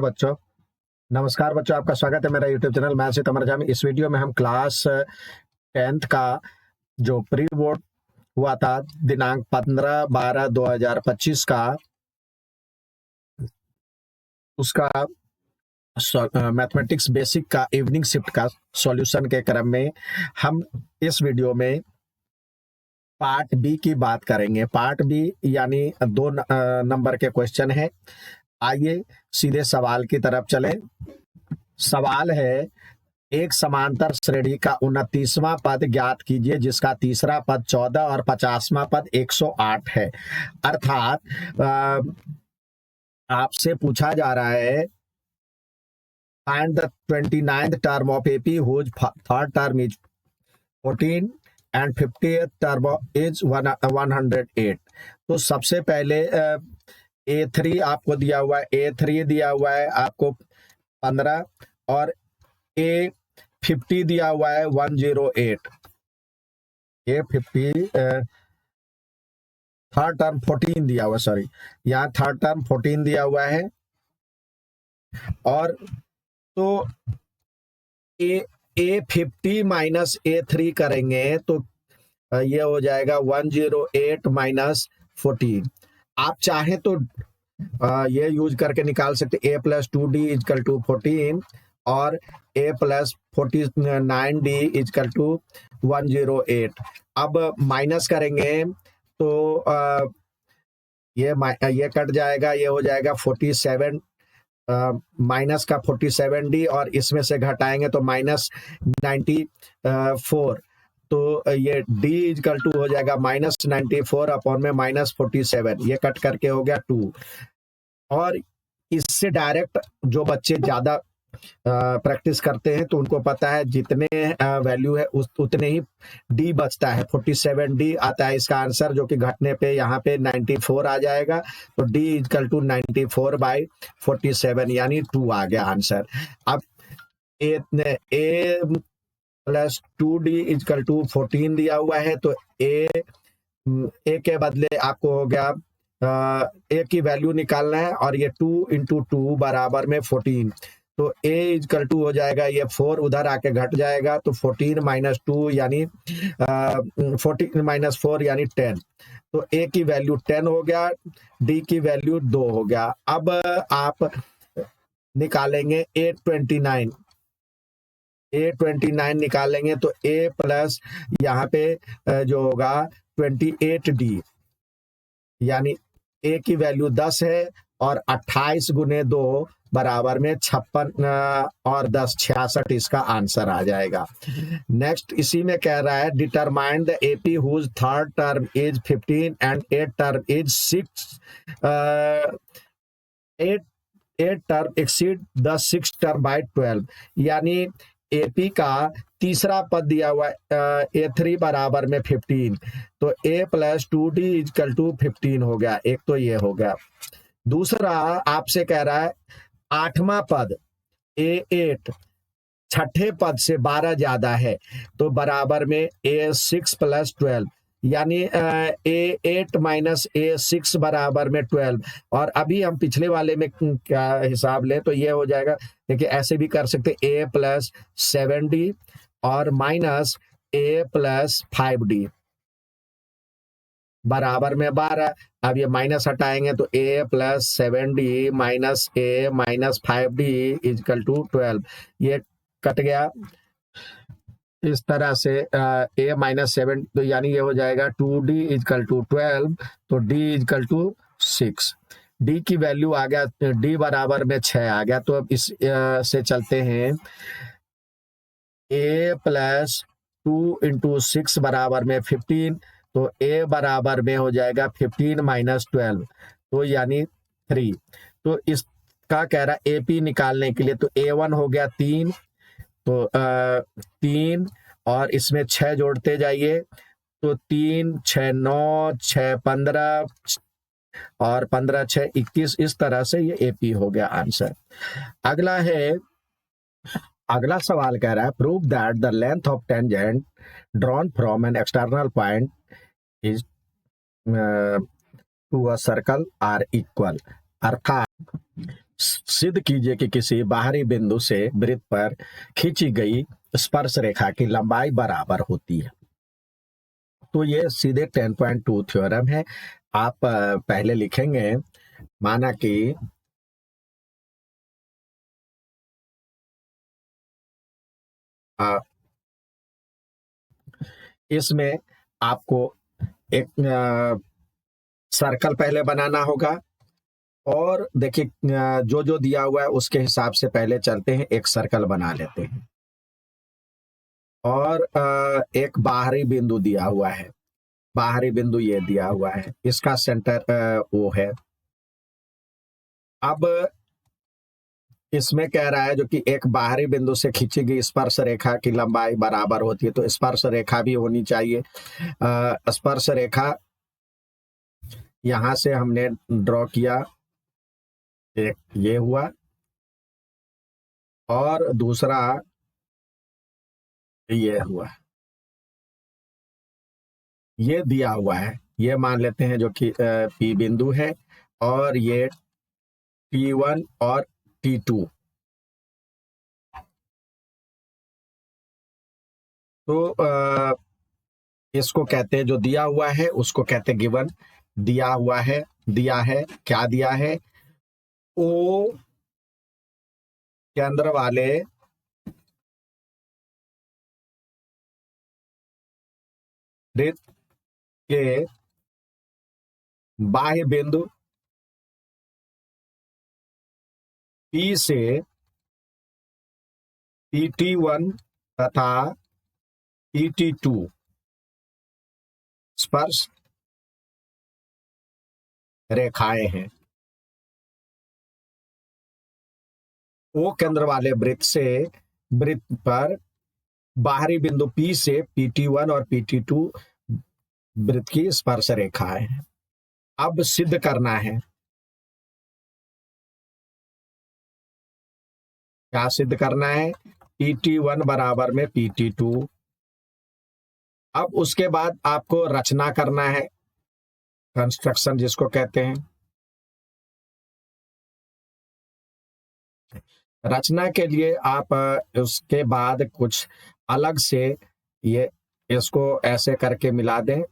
बच्चों, नमस्कार बच्चों, आपका स्वागत है मेरा यूट्यूब चैनल मैथ्स विद अमर जामी। इस वीडियो में हम क्लास 10th का जो प्री बोर्ड हुआ था दिनांक 15/12/2025 का, उसका मैथमेटिक्स बेसिक का इवनिंग शिफ्ट का सॉल्यूशन के क्रम में हम इस वीडियो में पार्ट बी की बात करेंगे। पार्ट बी यानी 2 नंबर के क्वेश्चन है। आइए सीधे सवाल की तरफ चलें। सवाल है, एक समांतर श्रेणी का 29वां पद ज्ञात कीजिए जिसका तीसरा पद 14 और 50वां पद 108 है। अर्थात आपसे पूछा जा रहा है, find the 29th term of AP whose third term is 14 and 50th term is 108। तो सबसे पहले A3 आपको दिया हुआ है, A3 दिया हुआ है आपको 15 और A50 दिया हुआ है 108। A50 थर्ड टर्म 14 दिया हुआ, सॉरी यहाँ थर्ड टर्म 14 दिया हुआ है। और तो A50 माइनस A3 करेंगे तो ये हो जाएगा 108 माइनस 14। आप चाहे तो ये यूज करके निकाल सकते A+2D इजकल टू 14 और A+49D इजकल टू 108। अब माइनस करेंगे तो ये कट जाएगा, ये हो जाएगा 47 माइनस का 47D और इसमें से घटाएंगे तो -94। तो ये D इजकल टू हो जाएगा -94 अपॉन में -47। ये कट करके हो गया 2। और इससे डायरेक्ट जो बच्चे ज्यादा प्रैक्टिस करते हैं तो उनको पता है जितने वैल्यू है उतने ही डी बचता है। 47D आता है इसका आंसर, जो कि घटने पे यहाँ पे 94 आ जाएगा। तो D इजकल टू 94/47 यानी 2 आ गया आंसर। अब A+2D इजकल टू 14 दिया हुआ है तो ए के बदले आपको हो गया ए की वैल्यू निकालना है और ये 2 × 2 बराबर में 14। तो a इजकल टू हो जाएगा, ये 4 उधर आके घट जाएगा तो 14 - 2 यानी 14 - 4 यानी 10। तो a की वैल्यू 10 हो गया, d की वैल्यू 2 हो गया। अब आप निकालेंगे A29 निकालेंगे तो a प्लस यहाँ पे जो होगा 28D यानी a की वैल्यू 10 है और 28 × 2 बराबर में 56 और 10 66 इसका आंसर आ जाएगा। नेक्स्ट इसी में कह रहा है, determine the AP whose third term is 15 and eight term is 6 8 term exceed the 6 term by 12। यानी एपी का तीसरा पद दिया हुआ है A3 बराबर में 15। तो A+2D इजकल टू 15 हो गया। एक तो ये हो गया। दूसरा आपसे कह रहा है 8वां पद A8 छठे पद से 12 ज्यादा है तो बराबर में A6 + 12 यानी A8 माइनस A6 बराबर में 12। और अभी हम पिछले वाले में क्या हिसाब लें तो ये हो जाएगा, देखिए ऐसे भी कर सकते A+7D और माइनस A+5D बराबर में 12। अब ये माइनस हटाएंगे तो A+7D minus A-5D is equal to 12। ये कट गया इस तरह से A-7 तो यानी ये हो जाएगा 2D इजकल टू 12। तो D इजकल टू 6। D की वैल्यू आ गया, D बराबर में 6 आ गया। तो अब इस से चलते हैं A+2 × 6 बराबर में 15। तो A बराबर में हो जाएगा 15 - 12 तो यानी 3। तो इसका कह रहा है AP निकालने के लिए तो A1 हो गया 3, तो 3 और इसमें 6 जोड़ते जाइए तो 3 × 6 = 9, 6 × 15 और 15 × 6 = 21। इस तरह से ये AP हो गया आंसर। अगला सवाल कह रहा है, prove that the length of tangent drawn from an external point is to a circle are equal. अर्थात सिद्ध कीजिए कि किसी बाहरी बिंदु से वृत्त पर खींची गई स्पर्श रेखा की लंबाई बराबर होती है। तो ये सीधे 10.2 थ्योरम है। आप पहले लिखेंगे, माना कि इसमें आपको एक सर्कल पहले बनाना होगा, और देखिए जो जो दिया हुआ है उसके हिसाब से पहले चलते हैं, एक सर्कल बना लेते हैं। और एक बाहरी बिंदु दिया हुआ है, बाहरी बिंदु ये दिया हुआ है, इसका सेंटर वो है। अब इसमें कह रहा है जो कि एक बाहरी बिंदु से खींची गई स्पर्श रेखा की लंबाई बराबर होती है, तो स्पर्श रेखा भी होनी चाहिए। स्पर्श रेखा यहां से हमने ड्रॉ किया, एक ये हुआ, और दूसरा ये हुआ, ये दिया हुआ है, ये मान लेते हैं जो कि पी बिंदु है, और ये T1 और T2। तो इसको कहते हैं, जो दिया हुआ है उसको कहते हैं गिवन। दिया हुआ है, दिया है, क्या दिया है? ओ केंद्र वाले वृत्त के बाह्य बिंदु P से PT1 तथा PT2 स्पर्श रेखाएं हैं। ओ केंद्र वाले वृत्त से वृत्त पर बाहरी बिंदु P से PT1 और PT2 वृत्त की स्पर्श रेखाएं हैं। अब सिद्ध करना है, क्या सिद्ध करना है? PT1 बराबर में PT2। अब उसके बाद आपको रचना करना है, कंस्ट्रक्शन जिसको कहते हैं। रचना के लिए आप उसके बाद कुछ अलग से ये इसको ऐसे करके मिला दें।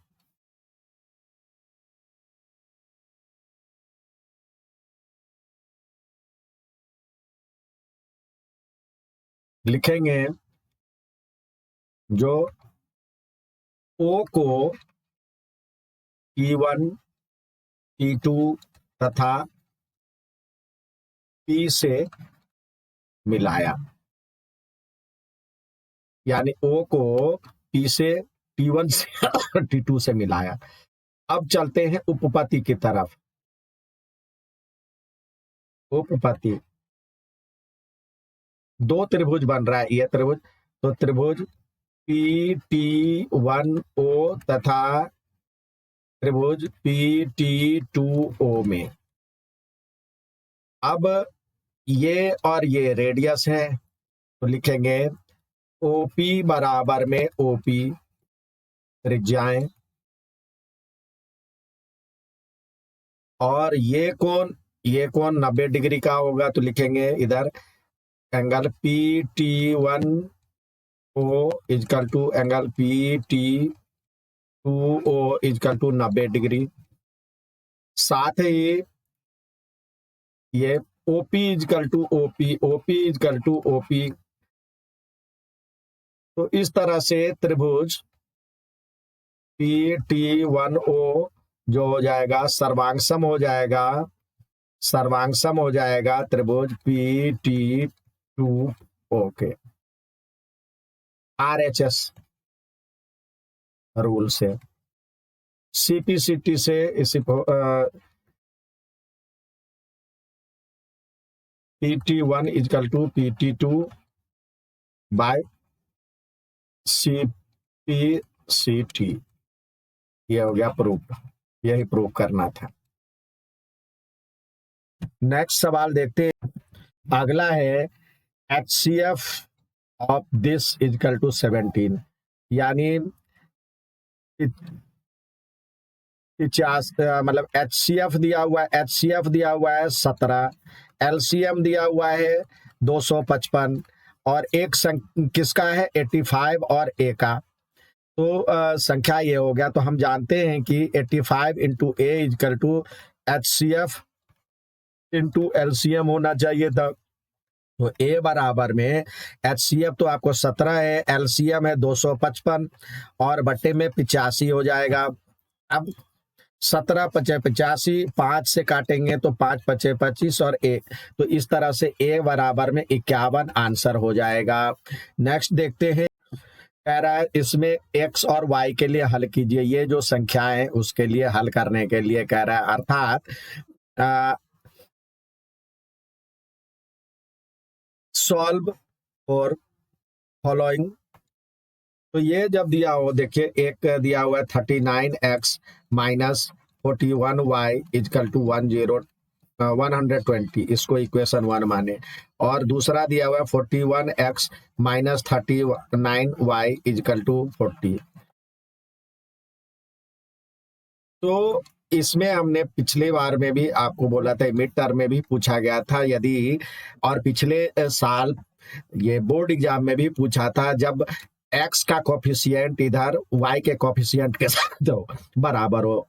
लिखेंगे जो O को T1 T2 तथा P से मिलाया, यानी O को P से T1 से T2 से मिलाया। अब चलते हैं उपपत्ति की तरफ। उपपत्ति, दो त्रिभुज बन रहा है, ये त्रिभुज, तो त्रिभुज PT1O तथा त्रिभुज PT2O में। अब ये और ये रेडियस है, तो लिखेंगे OP बराबर में OP त्रिज्याएं, और ये कोण 90 डिग्री का होगा, तो लिखेंगे इधर angle PT1O is equal to angle PT2O is equal to 90 degree. साथ ही ये OP is equal to OP is equal to OP। तो इस तरह से त्रिभुज PT1O जो हो जाएगा सर्वांगसम हो जाएगा, सर्वांगसम हो जाएगा त्रिभुज PT2O के RHS रूल से। CPCT से इसी PT1 is equal to PT2 bye CPCT। ये हो गया प्रूफ, यही प्रूफ करना था। नेक्स्ट सवाल देखते हैं। अगला है HCF of this is equal to 17, यानी मतलब HCF दिया हुआ है, HCF दिया हुआ है 17, LCM दिया हुआ है 255 और एक किसका है 85 और ए का। तो संख्या ये हो गया। तो हम जानते हैं कि 85 into a is equal to HCF into LCM होना चाहिए था। तो ए बराबर में HCF तो आपको 17 है, LCM है 255 और बट्टे में 85 हो जाएगा। अब 17 पचे 85, 5 से काटेंगे तो 5 पचे 25 और ए, तो इस तरह से ए बराबर में 51 आंसर हो जाएगा। नेक्स्ट देखते हैं, कह रहा है इसमें एक्स और वाई के लिए हल कीजिए। ये जो संख्याएं उसके लिए हल करने के लिए कह रहा है, अर्थात सॉल्व फॉर फॉलोइंग। तो ये जब दिया हो, देखिए एक दिया हुआ है 39x minus 41y is equal to 120, इसको इक्वेशन 1 माने। और दूसरा दिया हुआ है 41x minus 39y is equal to 40। तो इसमें हमने पिछले बार में भी आपको बोला था, मिड टर्म में भी पूछा गया था यदि, और पिछले साल ये बोर्ड एग्जाम में भी पूछा था, जब x का कोफिशिएंट इधर y के कोफिशिएंट के साथ हो बराबर हो,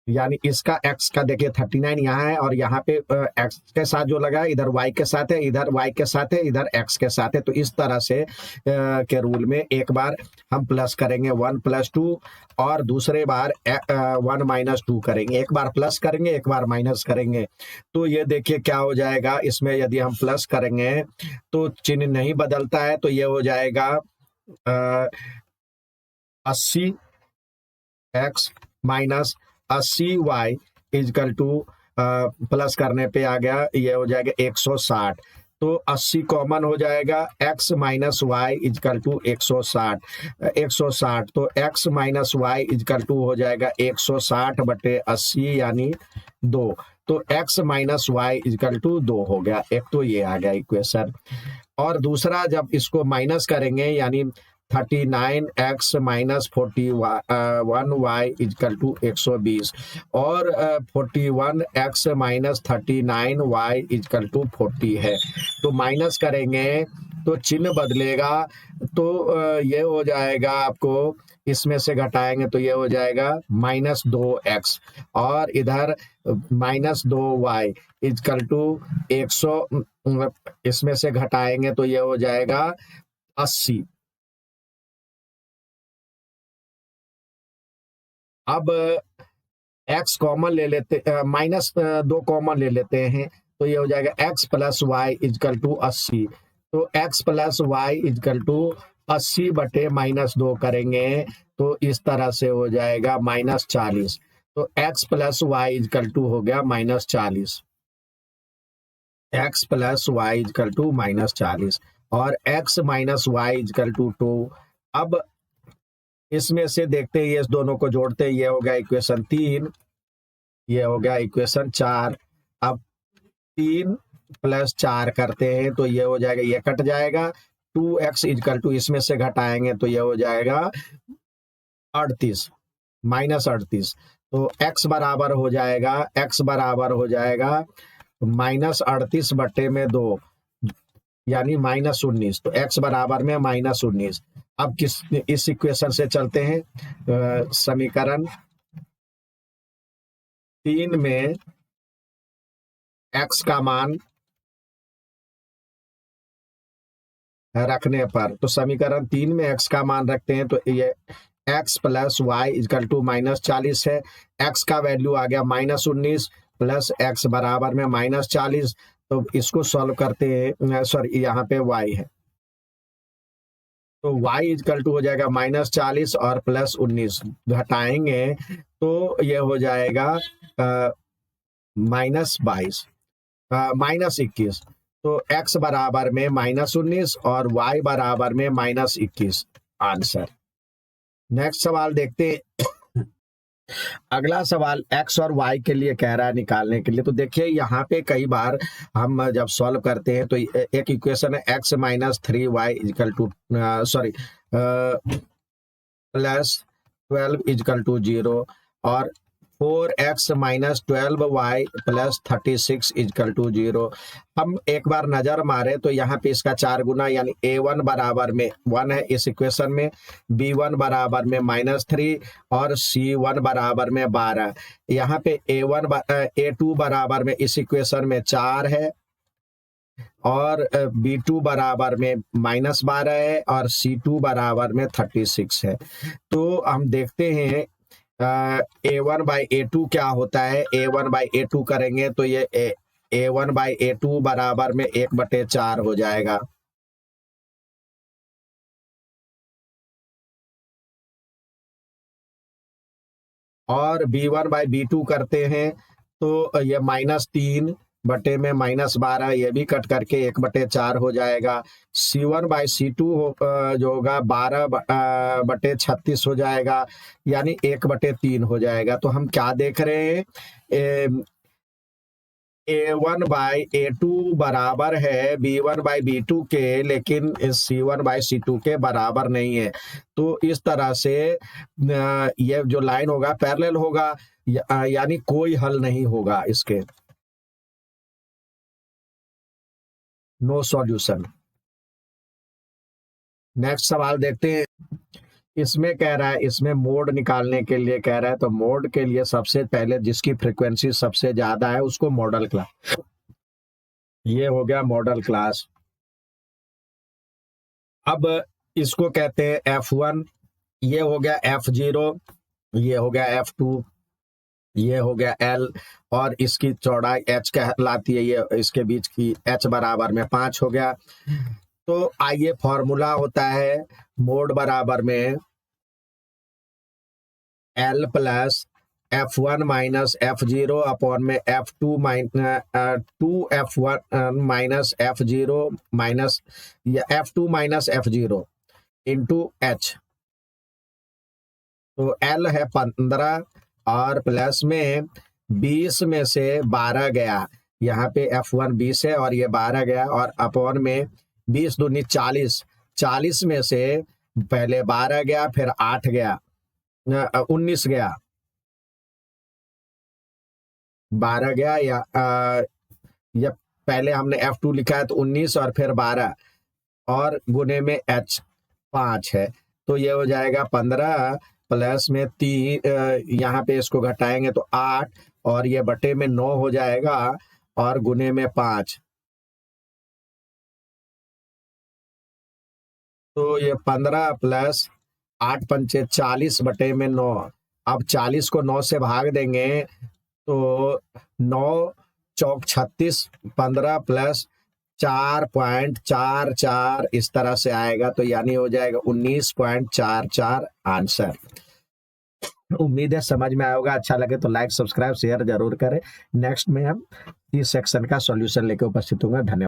यानी इसका x का देखिए 39 यहाँ है और यहाँ पे x के साथ जो लगा है इधर y के साथ है, इधर y के साथ है, इधर x के साथ है। तो इस तरह से के रूल में एक बार हम प्लस करेंगे 1 + 2 और दूसरे बार 1 - 2 करेंगे। एक बार प्लस करेंगे, एक बार माइनस करेंगे। तो ये देखिए क्या हो जाएगा, इसमें यदि हम प्लस करेंगे तो चिन्ह नहीं बदलता है, तो ये हो जाएगा 80x minus 80y is equal two plus करने पे आ गया, ये हो जाएगा 160। तो 80 कॉमन हो जाएगा, x minus y is equal to 160। तो x minus y is equal to हो जाएगा 160 बटे 80 यानी 2। तो x minus y is equal to 2 हो गया। एक तो ये आ गया इक्वेशन। और दूसरा जब इसको माइनस करेंगे यानी 39x minus 41y is equal to 120 और 41x minus 39y is equal to 40 है। तो माइनस करेंगे तो चिन्ह बदलेगा, तो ये हो जाएगा, आपको इसमें से घटाएंगे तो ये हो जाएगा -2x और इधर -2y इजकल टू 100, इसमें से घटाएंगे तो ये हो जाएगा 80। अब x कॉमन ले लेते, -2 कॉमन ले लेते हैं, तो ये हो जाएगा x plus y is equal to 80। तो x plus y is equal to 80 बटे -2 करेंगे तो इस तरह से हो जाएगा -40। तो x plus y is equal to हो गया -40, x plus y is equal to -40 और x minus y is equal to 2। अब इसमें से देखते हैं, ये इस दोनों को जोड़ते हैं, ये हो गया इक्वेशन 3, ये हो गया इक्वेशन 4। अब 3 + 4 करते हैं तो ये हो जाएगा, ये कट जाएगा, 2x इजकल टू इसमें से घटाएंगे तो ये हो जाएगा 38 -38। तो x बराबर हो जाएगा, x बराबर हो जाएगा -38 बटे में 2 यानी -19। तो x बराबर में -19। अब इस इक्वेशन से चलते हैं, समीकरण 3 में x का मान रखने पर, तो समीकरण 3 में x का मान रखते हैं तो ये x plus y is equal to -40 है। x का वैल्यू आ गया -19 प्लस x बराबर में -40। तो इसको सॉल्व करते हैं, सॉरी यहाँ पे y है, तो y इजकल टू हो जाएगा -40 और +19 घटाएंगे तो ये हो जाएगा -22 -21। तो x बराबर में -19 और y बराबर में -21 आंसर। नेक्स्ट सवाल देखते हैं। अगला सवाल x और y के लिए कह रहा है निकालने के लिए। तो देखिए यहाँ पे कई बार हम जब सॉल्व करते हैं तो एक इक्वेशन है x minus 3y is equal to, sorry +12 is equal to 0 और 4x minus 12y plus 36 is equal to 0। हम एक बार नजर मारे तो यहाँ पे इसका 4 गुना यानी a1 बराबर में 1 है इस इक्वेशन में, b1 बराबर में -3 और c1 बराबर में 12। यहाँ पे a2 बराबर में इस इक्वेशन में 4 है और b2 बराबर में -12 है और c2 बराबर में 36 है। तो हम देखते हैं a1 बाई a2 क्या होता है। a1 बाई a2 करेंगे तो ये a1 बाई a2 बराबर में 1/4 हो जाएगा। और b1 बाई b2 करते हैं तो ये -3 बटे में -12, ये भी कट करके 1/4 हो जाएगा। c1 बाई c2 जो होगा 12/36 हो जाएगा यानी 1/3 हो जाएगा। तो हम क्या देख रहे हैं, a1 बाई a2 बराबर है b1 बाई b2 के, लेकिन c1 बाई c2 के बराबर नहीं है। तो इस तरह से ये जो लाइन होगा पैरेलल होगा, यानी कोई हल नहीं होगा इसके, नो सॉल्यूशन। नेक्स्ट सवाल देखते हैं। इसमें कह रहा है, इसमें मोड निकालने के लिए कह रहा है, तो मोड के लिए सबसे पहले जिसकी फ्रीक्वेंसी सबसे ज्यादा है उसको मॉडल क्लास, ये हो गया मॉडल क्लास। अब इसको कहते हैं f1, ये हो गया f0, ये हो गया f2, ये हो गया L और इसकी चौड़ाई h कहलाती है, ये इसके बीच की h बराबर में 5 हो गया। तो आइए फॉर्मूला होता है मोड बराबर में L plus f1 minus f0 upon में f2 2f1 minus f0 minus f2 minus f0 into h। तो L है 15 और प्लस में 20 में से 12 गया, यहाँ पे f1 20 है और ये 12 गया, और अपॉन में 20 दूनी 40, 40 में से पहले 12 गया फिर 8 गया, 19 गया, 12 गया या पहले हमने f2 लिखा है तो 19 और फिर 12 और गुने में h 5 है। तो ये हो जाएगा 15 प्लस में 3, यहाँ पे इसको घटाएंगे तो 8 और ये बटे में 9 हो जाएगा और गुने में 5। तो ये 15 प्लस 8 पंचे 40 बटे में 9। अब 40 को 9 से भाग देंगे तो 9 चौक 36, 15 प्लस 4.44 इस तरह से आएगा। तो यानी हो जाएगा 19.44 आंसर। उम्मीद है समझ में आया होगा। अच्छा लगे तो लाइक सब्सक्राइब शेयर जरूर करें। नेक्स्ट में हम इस सेक्शन का सॉल्यूशन लेकर उपस्थित होंगे। धन्यवाद।